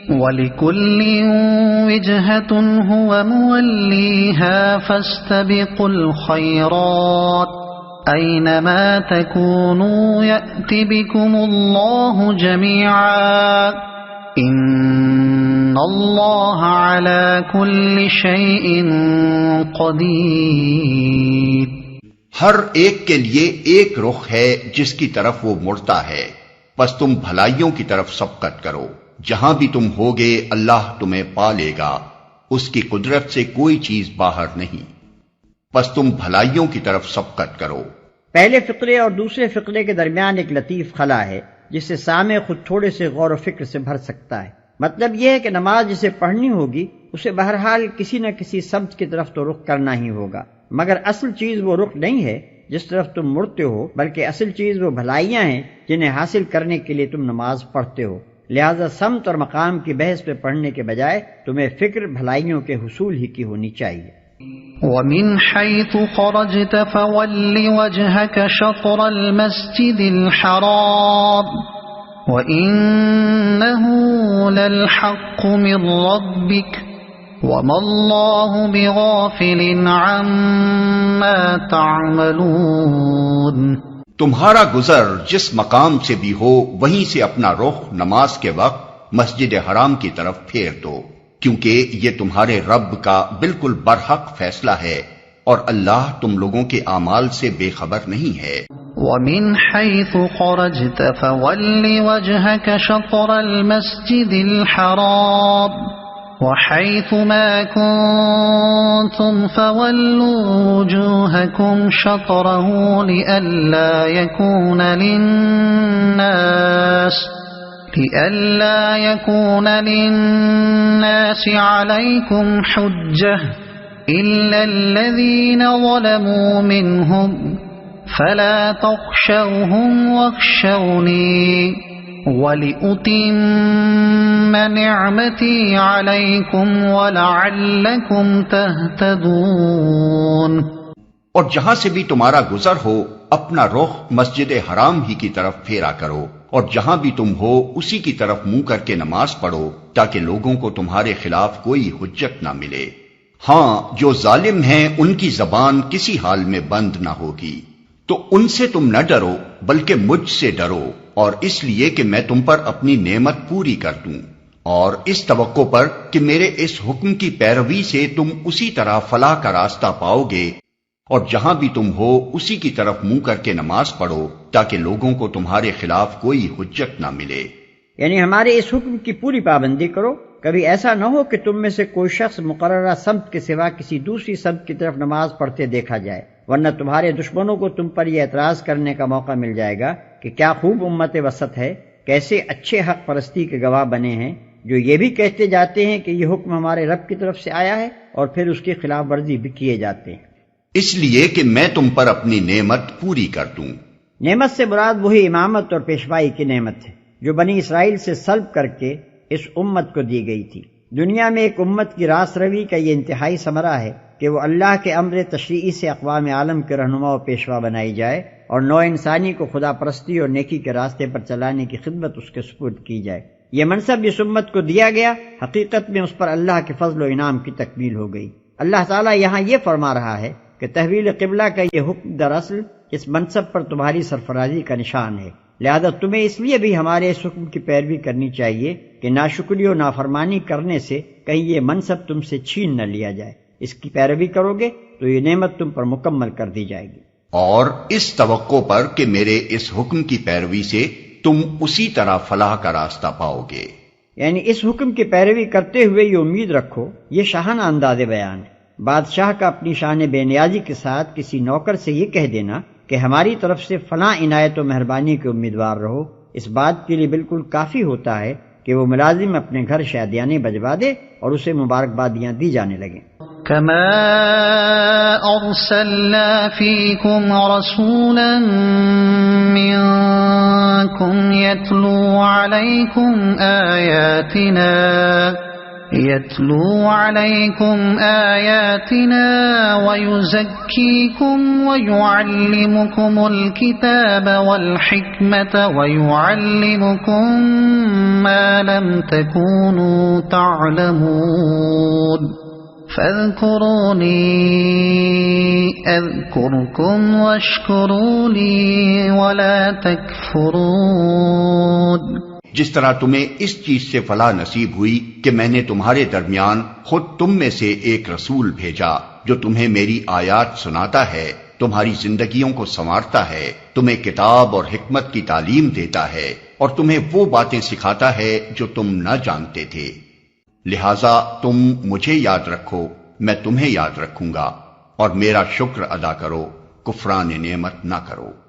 وَلِكُلٍّ وِجْهَةٌ هُوَ مُوَلِّيهَا فَاسْتَبِقُوا الْخَيْرَاتِ أَيْنَمَا تَكُونُوا يَأْتِ بِكُمُ اللَّهُ جَمِيعًا إِنَّ اللَّهَ عَلَى كُلِّ شَيْءٍ قَدِيرٌ۔ ہر ایک کے لیے ایک رخ ہے جس کی طرف وہ مڑتا ہے، بس تم بھلائیوں کی طرف سبقت کرو، جہاں بھی تم ہوگے اللہ تمہیں پا لے گا، اس کی قدرت سے کوئی چیز باہر نہیں، بس تم بھلائیوں کی طرف سبقت کرو۔ پہلے فقرے اور دوسرے فقرے کے درمیان ایک لطیف خلا ہے جس سے سامع خود تھوڑے سے غور و فکر سے بھر سکتا ہے۔ مطلب یہ ہے کہ نماز جسے پڑھنی ہوگی اسے بہرحال کسی نہ کسی سمت کی طرف تو رخ کرنا ہی ہوگا، مگر اصل چیز وہ رخ نہیں ہے جس طرف تم مڑتے ہو، بلکہ اصل چیز وہ بھلائیاں ہیں جنہیں حاصل کرنے کے لیے تم نماز پڑھتے ہو۔ لہذا سمت اور مقام کی بحث پہ پڑھنے کے بجائے تمہیں فکر بھلائیوں کے حصول ہی کی ہونی چاہیے۔ وَمِنْ حَيْثُ خَرَجْتَ فَوَلِّ وَجْهَكَ شَطْرَ الْمَسْجِدِ الْحَرَامِ وَإِنَّهُ لَلْحَقُّ مِنْ رَبِّكَ وَمَا اللَّهُ بِغَافِلٍ عَمَّا تَعْمَلُونَ۔ تمہارا گزر جس مقام سے بھی ہو وہیں سے اپنا رخ نماز کے وقت مسجد حرام کی طرف پھیر دو، کیونکہ یہ تمہارے رب کا بالکل برحق فیصلہ ہے اور اللہ تم لوگوں کے اعمال سے بے خبر نہیں ہے۔ وَمِنْ حَيْثُ خَرَجْتَ فَوَلِّ وَجْهَكَ شَطْرَ الْمَسْجِدِ الْحَرَامِ وَحَيْثُ مَا كُنْتُمْ فَوَلُّوا وُجُوهَكُمْ شَطْرَهُ لِئَلَّا يَكُونَ لِلنَّاسِ عَلَيْكُمْ حُجَّةٌ إِلَّا الَّذِينَ ظَلَمُوا مِنْهُمْ فَلَا تَخْشَوْهُمْ وَاخْشَوْنِي وَلِأُتِمَّ نِعْمَتِي عَلَيْكُمْ وَلَعَلَّكُمْ تَهْتَدُونَ۔ اور جہاں سے بھی تمہارا گزر ہو اپنا رخ مسجد حرام ہی کی طرف پھیرا کرو، اور جہاں بھی تم ہو اسی کی طرف منہ کر کے نماز پڑھو تاکہ لوگوں کو تمہارے خلاف کوئی حجت نہ ملے۔ ہاں، جو ظالم ہیں ان کی زبان کسی حال میں بند نہ ہوگی، تو ان سے تم نہ ڈرو بلکہ مجھ سے ڈرو، اور اس لیے کہ میں تم پر اپنی نعمت پوری کر دوں، اور اس توقع پر کہ میرے اس حکم کی پیروی سے تم اسی طرح فلاح کا راستہ پاؤ گے، اور جہاں بھی تم ہو اسی کی طرف منہ کر کے نماز پڑھو تاکہ لوگوں کو تمہارے خلاف کوئی حجت نہ ملے۔ یعنی ہمارے اس حکم کی پوری پابندی کرو، کبھی ایسا نہ ہو کہ تم میں سے کوئی شخص مقررہ سمت کے سوا کسی دوسری سمت کی طرف نماز پڑھتے دیکھا جائے، ورنہ تمہارے دشمنوں کو تم پر یہ اعتراض کرنے کا موقع مل جائے گا کہ کیا خوب امت وسط ہے، کیسے اچھے حق پرستی کے گواہ بنے ہیں جو یہ بھی کہتے جاتے ہیں کہ یہ حکم ہمارے رب کی طرف سے آیا ہے اور پھر اس کی خلاف ورزی بھی کیے جاتے ہیں۔ اس لیے کہ میں تم پر اپنی نعمت پوری کر دوں۔ نعمت سے مراد وہی امامت اور پیشوائی کی نعمت ہے جو بنی اسرائیل سے سلب کر کے اس امت کو دی گئی تھی۔ دنیا میں ایک امت کی راست روی کا یہ انتہائی ثمرہ ہے کہ وہ اللہ کے امر تشریعی سے اقوام عالم کے رہنما و پیشوا بنائی جائے اور نوع انسانی کو خدا پرستی اور نیکی کے راستے پر چلانے کی خدمت اس کے سپرد کی جائے۔ یہ منصب اس امت کو دیا گیا، حقیقت میں اس پر اللہ کے فضل و انعام کی تکمیل ہو گئی۔ اللہ تعالیٰ یہاں یہ فرما رہا ہے کہ تحویل قبلہ کا یہ حکم دراصل اس منصب پر تمہاری سرفرازی کا نشان ہے، لہذا تمہیں اس لیے بھی ہمارے اس حکم کی پیروی کرنی چاہیے کہ ناشکری و نافرمانی کرنے سے کہیں یہ منصب تم سے چھین نہ لیا جائے۔ اس کی پیروی کرو گے تو یہ نعمت تم پر مکمل کر دی جائے گی، اور اس توقع پر کہ میرے اس حکم کی پیروی سے تم اسی طرح فلاح کا راستہ پاؤ گے۔ یعنی اس حکم کی پیروی کرتے ہوئے یہ امید رکھو، یہ شاہانہ انداز بیان ہے۔ بادشاہ کا اپنی شان بے نیازی کے ساتھ کسی نوکر سے یہ کہہ دینا کہ ہماری طرف سے فلاں عنایت و مہربانی کے امیدوار رہو، اس بات کے لیے بالکل کافی ہوتا ہے کہ وہ ملازم اپنے گھر شادیانے بجوا دے اور اسے مبارکبادیاں دی جانے لگیں۔ كما أرسلنا فيكم رسولا منكم يتلو عليكم آياتنا يتلو عليكم آياتنا ويزكيكم ويعلمكم الكتاب والحكمة ويعلمكم ما لم تكونوا تعلمون فاذكروني أذكركم واشكروا لي ولا تكفرون۔ جس طرح تمہیں اس چیز سے فلاح نصیب ہوئی کہ میں نے تمہارے درمیان خود تم میں سے ایک رسول بھیجا جو تمہیں میری آیات سناتا ہے، تمہاری زندگیوں کو سنوارتا ہے، تمہیں کتاب اور حکمت کی تعلیم دیتا ہے اور تمہیں وہ باتیں سکھاتا ہے جو تم نہ جانتے تھے، لہذا تم مجھے یاد رکھو، میں تمہیں یاد رکھوں گا، اور میرا شکر ادا کرو، کفران نعمت نہ کرو۔